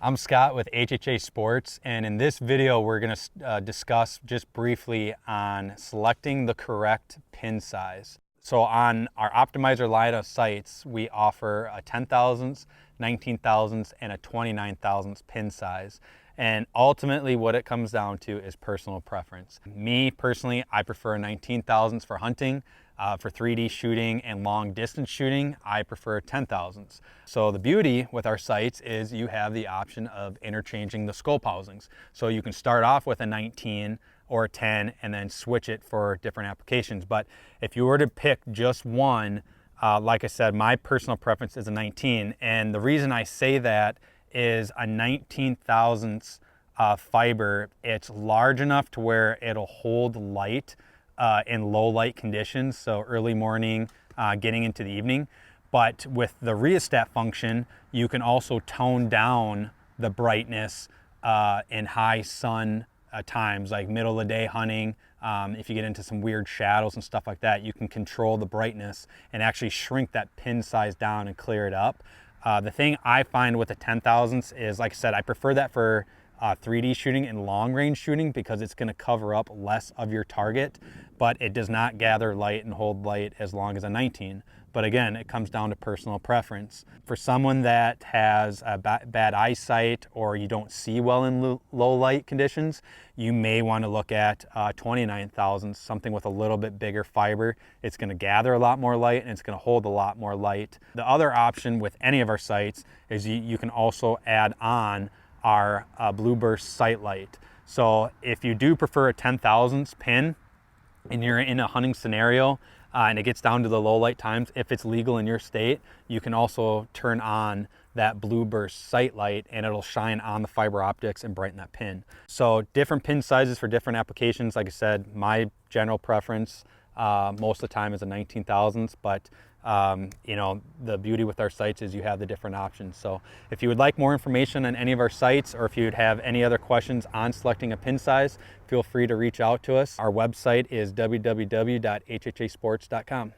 I'm Scott with HHA Sports, and in this video we're going to discuss just briefly on selecting the correct pin size. So on our Optimizer line of sights, we offer a 10 thousandths, 19 thousandths, and a 29 thousandths pin size. And ultimately what it comes down to is personal preference. Me personally, I prefer 19 thousandths for hunting. For 3D shooting and long distance shooting, I prefer 10 thousandths. So the beauty with our sights is you have the option of interchanging the scope housings. So you can start off with a 19 or a 10 and then switch it for different applications. But if you were to pick just one, like I said, my personal preference is a 19. And the reason I say that is a 19 thousandths fiber, it's large enough to where it'll hold light in low light conditions, so early morning, getting into the evening. But with the RHEOSTAT function, you can also tone down the brightness in high sun times, like middle of the day hunting. If you get into some weird shadows and stuff like that, you can control the brightness and actually shrink that pin size down and clear it up. The thing I find with the 10 thousandths is, like I said, I prefer that for 3D shooting and long range shooting because it's going to cover up less of your target, but it does not gather light and hold light as long as a 19. But again, it comes down to personal preference. For someone that has a bad eyesight or you don't see well in low light conditions, you may want to look at 29 thousandths, something with a little bit bigger fiber. It's going to gather a lot more light and it's going to hold a lot more light. The other option with any of our sights is you can also add on our blue burst sight light. So if you do prefer a 10 thousandths pin and you're in a hunting scenario and it gets down to the low light times, if it's legal in your state, you can also turn on that blue burst sight light and it'll shine on the fiber optics and brighten that pin. So different pin sizes for different applications. Like I said, my general preference most of the time is a 19 thousandths, but you know, the beauty with our sights is you have the different options. So if you would like more information on any of our sights, or if you would have any other questions on selecting a pin size, feel free to reach out to us. Our website is www.hhasports.com.